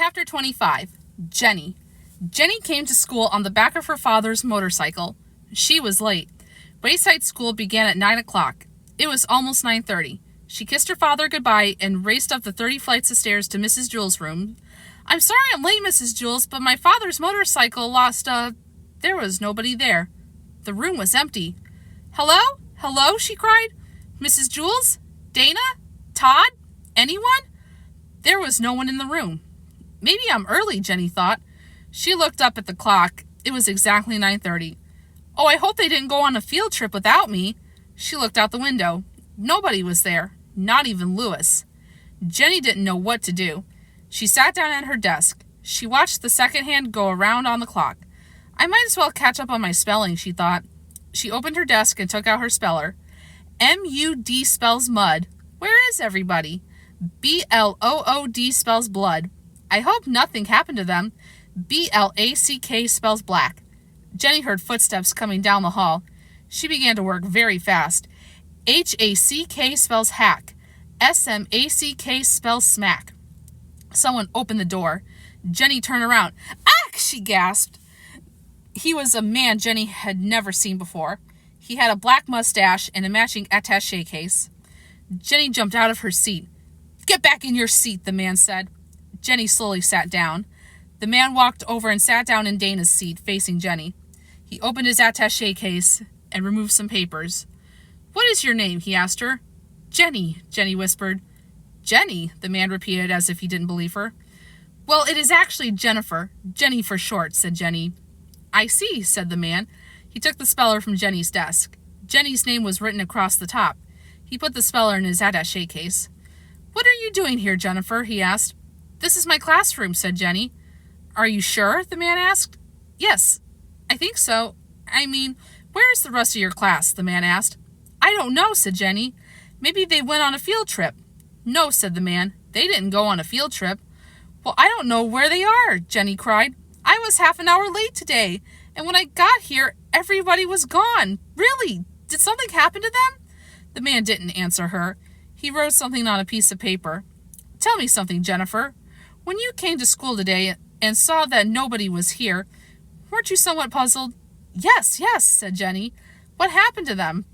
Chapter 25. Jenny. Jenny came to school on the back of her father's motorcycle. She was late. Wayside school began at 9 o'clock. It was almost 9:30. She kissed her father goodbye and raced up the 30 flights of stairs to Mrs. Jewell's room. "I'm sorry I'm late, Mrs. Jewells, but my father's motorcycle lost There was nobody there. The room was empty. "Hello? Hello?" she cried. "Mrs. Jewells? Dana? Todd? Anyone?" There was no one in the room. Maybe I'm early, Jenny thought. She looked up at the clock. It was exactly 9:30. Oh, I hope they didn't go on a field trip without me. She looked out the window. Nobody was there, not even Louis. Jenny didn't know what to do. She sat down at her desk. She watched the second hand go around on the clock. I might as well catch up on my spelling, she thought. She opened her desk and took out her speller. M-U-D spells mud. Where is everybody? B-L-O-O-D spells blood. I hope nothing happened to them. B-L-A-C-K spells black. Jenny heard footsteps coming down the hall. She began to work very fast. H-A-C-K spells hack. S-M-A-C-K spells smack. Someone opened the door. Jenny turned around. "Ah!" she gasped. He was a man Jenny had never seen before. He had a black mustache and a matching attaché case. Jenny jumped out of her seat. "Get back in your seat," the man said. Jenny slowly sat down. The man walked over and sat down in Dana's seat, facing Jenny. He opened his attaché case and removed some papers. "What is your name?" he asked her. "Jenny," Jenny whispered. "Jenny," the man repeated as if he didn't believe her. "Well, it is actually Jennifer. Jenny for short," said Jenny. "I see," said the man. He took the speller from Jenny's desk. Jenny's name was written across the top. He put the speller in his attaché case. "What are you doing here, Jennifer?" he asked. "This is my classroom," said Jenny. "Are you sure?" the man asked. "Yes, I think so. I mean, where is the rest of your class?" the man asked. "I don't know," said Jenny. "Maybe they went on a field trip." "No," said the man. "They didn't go on a field trip." "Well, I don't know where they are," Jenny cried. "I was half an hour late today, and when I got here, everybody was gone. Really? Did something happen to them?" The man didn't answer her. He wrote something on a piece of paper. "Tell me something, Jennifer. When you came to school today and saw that nobody was here, weren't you somewhat puzzled?" Yes, said Jenny. "What happened to them?"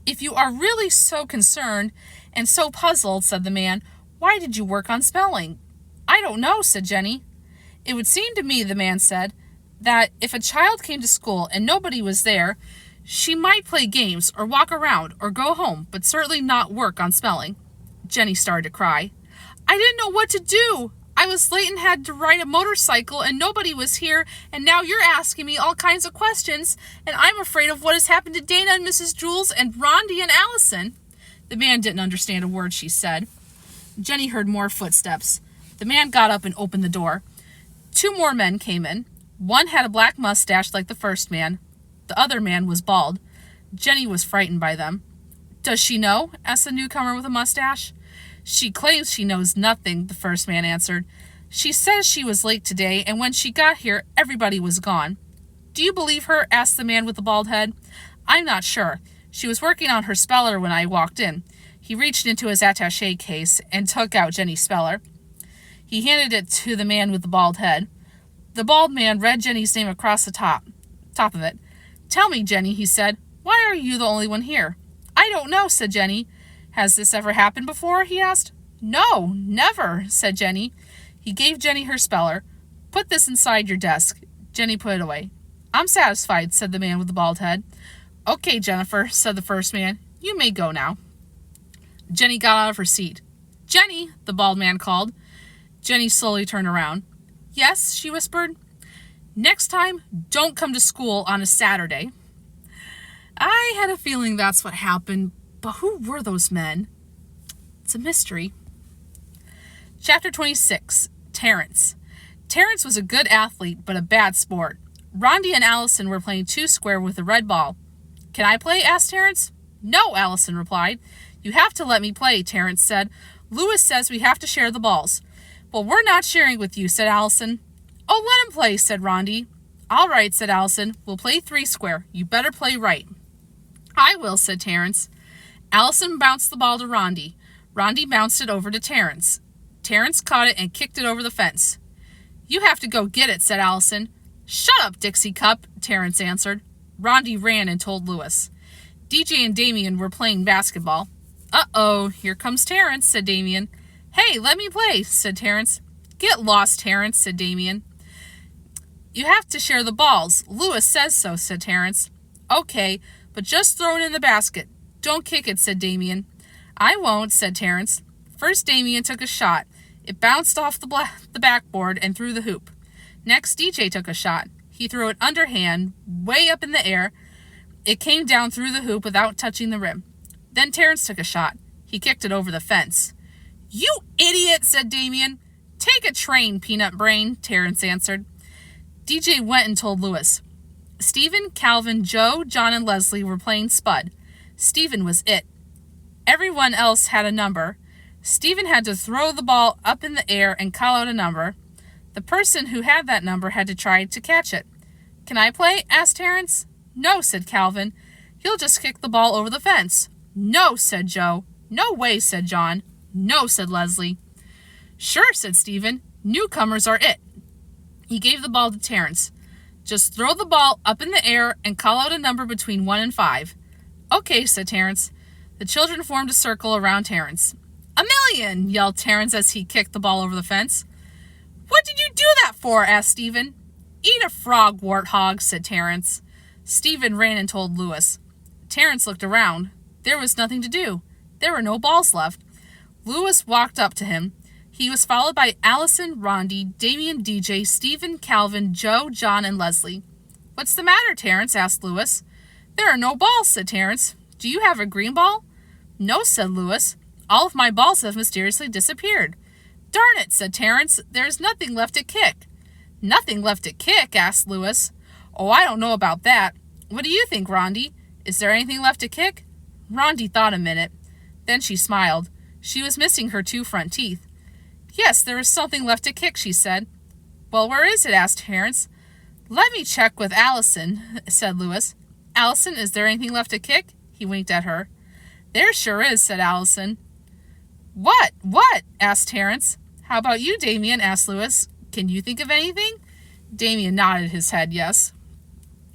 "If you are really so concerned and so puzzled," said the man, "why did you work on spelling?" "I don't know," said Jenny. "It would seem to me," the man said, "that if a child came to school and nobody was there, she might play games or walk around or go home, but certainly not work on spelling." Jenny started to cry. "I didn't know what to do. I was late and had to ride a motorcycle and nobody was here, and now you're asking me all kinds of questions, and I'm afraid of what has happened to Dana and Mrs. Jewells and Rondi and Allison." The man didn't understand a word she said. Jenny heard more footsteps. The man got up and opened the door. 2 more men came in. One had a black mustache like the first man. The other man was bald. Jenny was frightened by them. "Does she know?" asked the newcomer with a mustache. "She claims she knows nothing," the first man answered. "She says she was late today, and when she got here, everybody was gone." "Do you believe her?" asked the man with the bald head. "I'm not sure. She was working on her speller when I walked in." He reached into his attaché case and took out Jenny's speller. He handed it to the man with the bald head. The bald man read Jenny's name across the top of it. "Tell me, Jenny," he said, "why are you the only one here?" "I don't know," said Jenny. "Has this ever happened before?" he asked. "No, never," said Jenny. He gave Jenny her speller. "Put this inside your desk." Jenny put it away. "I'm satisfied," said the man with the bald head. "Okay, Jennifer," said the first man. "You may go now." Jenny got out of her seat. "Jenny," the bald man called. Jenny slowly turned around. "Yes," she whispered. "Next time, don't come to school on a Saturday." I had a feeling that's what happened, but who were those men? It's a mystery. Chapter 26. Terrence. Terrence was a good athlete, but a bad sport. Rondi and Allison were playing 2 square with a red ball. "Can I play?" asked Terrence. "No," Allison replied. "You have to let me play," Terrence said. "Louis says we have to share the balls." "Well, we're not sharing with you," said Allison. "Oh, let him play," said Rondi. "All right," said Allison. "We'll play 3 square. You better play right." "I will," said Terrence. Allison bounced the ball to Rondi. Rondi bounced it over to Terrence. Terrence caught it and kicked it over the fence. "You have to go get it," said Allison. "Shut up, Dixie Cup," Terrence answered. Rondi ran and told Lewis. DJ and Damien were playing basketball. "Uh-oh, here comes Terrence," said Damien. "Hey, let me play," said Terrence. "Get lost, Terrence," said Damien. "You have to share the balls. Lewis says so," said Terrence. "Okay, but just throw it in the basket. Don't kick it," said Damien. "I won't," said Terrence. First, Damien took a shot. It bounced off the backboard and through the hoop. Next, DJ took a shot. He threw it underhand, way up in the air. It came down through the hoop without touching the rim. Then Terrence took a shot. He kicked it over the fence. "You idiot," said Damien. "Take a train, peanut brain," Terrence answered. DJ went and told Lewis. Stephen, Calvin, Joe, John, and Leslie were playing Spud. Stephen was it. Everyone else had a number. Stephen had to throw the ball up in the air and call out a number. The person who had that number had to try to catch it. "Can I play?" asked Terrence. "No," said Calvin. "You'll just kick the ball over the fence." "No," said Joe. "No way," said John. "No," said Leslie. "Sure," said Stephen. "Newcomers are it." He gave the ball to Terrence. "Just throw the ball up in the air and call out a number between 1 and 5. "Okay," said Terrence. The children formed a circle around Terrence. "1,000,000!" yelled Terrence as he kicked the ball over the fence. "What did you do that for?" asked Stephen. "Eat a frog, warthog," said Terrence. Stephen ran and told Lewis. Terrence looked around. There was nothing to do. There were no balls left. Lewis walked up to him. He was followed by Allison, Rondi, Damien, DJ, Stephen, Calvin, Joe, John, and Leslie. "What's the matter, Terrence?" asked Lewis. "There are no balls," said Terrence. "Do you have a green ball?" "No," said Lewis. "All of my balls have mysteriously disappeared." "Darn it," said Terrence. "There is nothing left to kick." "Nothing left to kick?" asked Lewis. "Oh, I don't know about that. What do you think, Rondi? Is there anything left to kick?" Rondi thought a minute. Then she smiled. She was missing her 2 front teeth. "Yes, there is something left to kick," she said. "Well, where is it?" asked Terrence. "Let me check with Allison," said Lewis. "Allison, is there anything left to kick?" He winked at her. "There sure is," said Allison. What? Asked Terrence. "How about you, Damien?" asked Lewis. "Can you think of anything?" Damien nodded his head yes.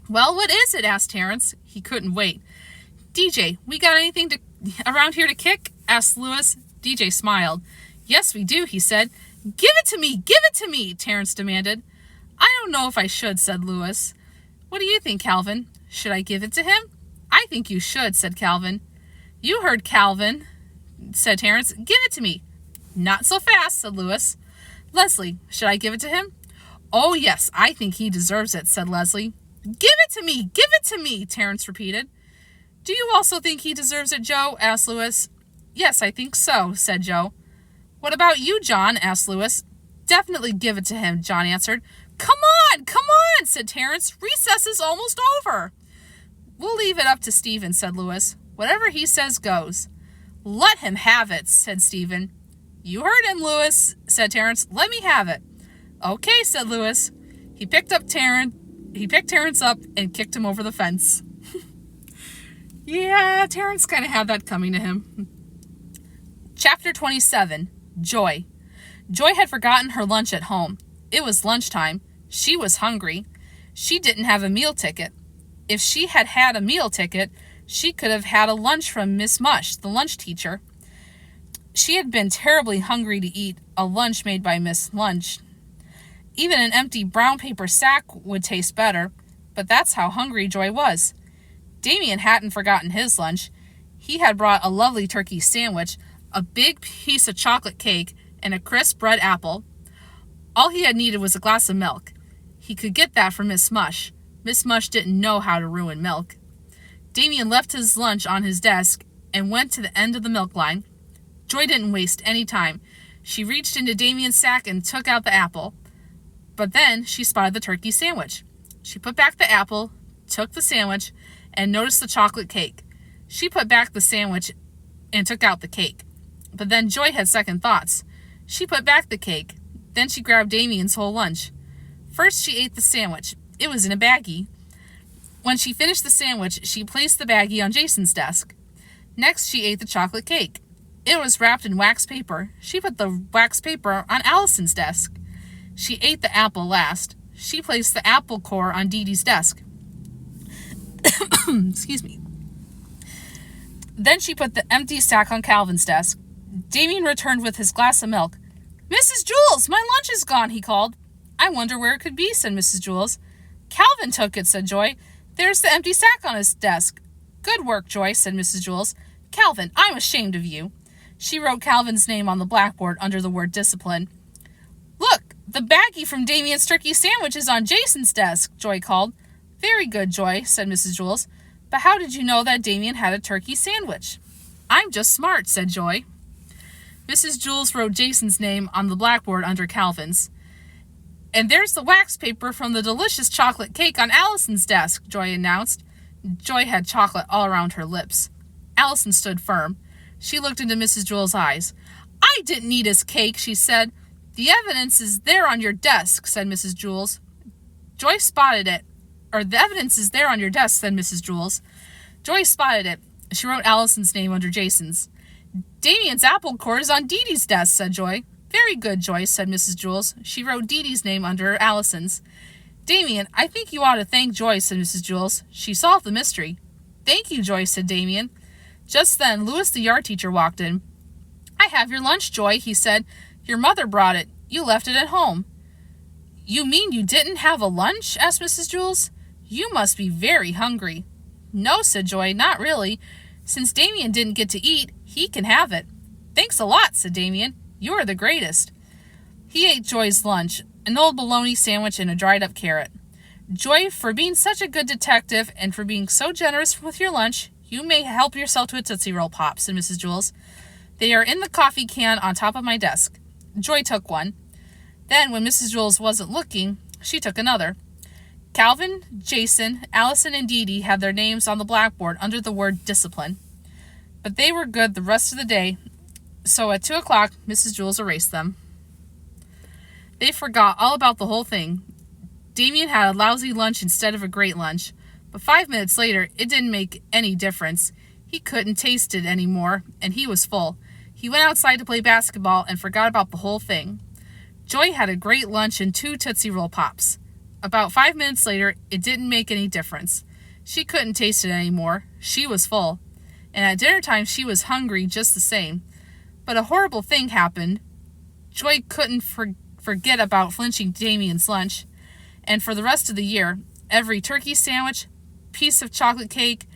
"Well, what is it?" asked Terrence. He couldn't wait. "DJ, we got anything around here to kick?" asked Lewis. DJ smiled. "Yes, we do," he said. "Give it to me, Terrence demanded. "I don't know if I should," said Lewis. "What do you think, Calvin? Should I give it to him?" "I think you should," said Calvin. "You heard Calvin," said Terrence. "Give it to me." "Not so fast," said Lewis. "Leslie, should I give it to him?" "Oh, yes, I think he deserves it," said Leslie. Give it to me, Terrence repeated. "Do you also think he deserves it, Joe?" asked Lewis. "Yes, I think so," said Joe. "What about you, John?" asked Lewis. "Definitely give it to him," John answered. Come on, said Terrence. "Recess is almost over." "We'll leave it up to Stephen," said Lewis. "Whatever he says goes." "Let him have it," said Stephen. "You heard him, Lewis," said Terrence. "Let me have it." "Okay," said Lewis. He picked Terrence up and kicked him over the fence. Yeah, Terrence kind of had that coming to him. Chapter 27, Joy. Joy had forgotten her lunch at home. It was lunchtime. She was hungry. She didn't have a meal ticket. If she had had a meal ticket, she could have had a lunch from Miss Mush, the lunch teacher. She had been terribly hungry to eat a lunch made by Miss Lunch. Even an empty brown paper sack would taste better, but that's how hungry Joy was. Damien hadn't forgotten his lunch. He had brought a lovely turkey sandwich, a big piece of chocolate cake, and a crisp red apple. All he had needed was a glass of milk. He could get that from Miss Mush. Miss Mush didn't know how to ruin milk. Damien left his lunch on his desk and went to the end of the milk line. Joy didn't waste any time. She reached into Damien's sack and took out the apple. But then she spotted the turkey sandwich. She put back the apple, took the sandwich, and noticed the chocolate cake. She put back the sandwich and took out the cake. But then Joy had second thoughts. She put back the cake. Then she grabbed Damien's whole lunch. First she ate the sandwich. It was in a baggie. When she finished the sandwich, she placed the baggie on Jason's desk. Next she ate the chocolate cake. It was wrapped in wax paper. She put the wax paper on Allison's desk. She ate the apple last. She placed the apple core on Dee Dee's desk. Excuse me. Then she put the empty sack on Calvin's desk. Damien returned with his glass of milk. "Mrs. Jules, my lunch is gone," he called. "I wonder where it could be," said Mrs. Jules. "Calvin took it," said Joy. "There's the empty sack on his desk." "Good work, Joy," said Mrs. Jules. "Calvin, I'm ashamed of you." She wrote Calvin's name on the blackboard under the word discipline. "Look, the baggie from Damien's turkey sandwich is on Jason's desk," Joy called. "Very good, Joy," said Mrs. Jules. "But how did you know that Damien had a turkey sandwich?" "I'm just smart," said Joy. Mrs. Jules wrote Jason's name on the blackboard under Calvin's. "And there's the wax paper from the delicious chocolate cake on Allison's desk," Joy announced. Joy had chocolate all around her lips. Allison stood firm. She looked into Mrs. Jules' eyes. "I didn't eat his cake," she said. "The evidence is there on your desk," said Mrs. Jules. Joy spotted it. "The evidence is there on your desk," said Mrs. Jules. Joy spotted it. She wrote Allison's name under Jason's. "Damien's apple core is on Dee Dee's desk," said Joy. "Very good, Joy," said Mrs. Jules. She wrote Dee Dee's name under Allison's. "Damien, I think you ought to thank Joy," said Mrs. Jules. "She solved the mystery." "Thank you, Joy," said Damien. Just then, Louis, the yard teacher, walked in. "I have your lunch, Joy," he said. "Your mother brought it. You left it at home." "You mean you didn't have a lunch?" asked Mrs. Jules. "You must be very hungry." "No," said Joy, "not really. Since Damien didn't get to eat, he can have it." "Thanks a lot," said Damien. "You are the greatest." He ate Joy's lunch, an old bologna sandwich and a dried-up carrot. "Joy, for being such a good detective and for being so generous with your lunch, you may help yourself to a Tootsie Roll Pop," said Mrs. Jules. "They are in the coffee can on top of my desk." Joy took one. Then, when Mrs. Jules wasn't looking, she took another. Calvin, Jason, Allison, and Dee Dee had their names on the blackboard under the word discipline. But they were good the rest of the day, so at 2 o'clock, Mrs. Jules erased them. They forgot all about the whole thing. Damien had a lousy lunch instead of a great lunch, but 5 minutes later, it didn't make any difference. He couldn't taste it anymore, and he was full. He went outside to play basketball and forgot about the whole thing. Joy had a great lunch and 2 Tootsie Roll Pops. About 5 minutes later, it didn't make any difference. She couldn't taste it anymore. She was full. And at dinner time, she was hungry just the same. But a horrible thing happened. Joy couldn't forget about flinching Damien's lunch. And for the rest of the year, every turkey sandwich, piece of chocolate cake,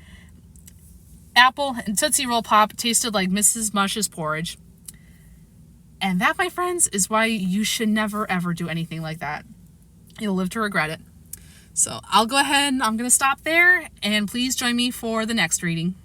apple, and Tootsie Roll Pop tasted like Mrs. Mush's porridge. And that, my friends, is why you should never, ever do anything like that. You'll live to regret it. So I'll go ahead and I'm going to stop there, and please join me for the next reading.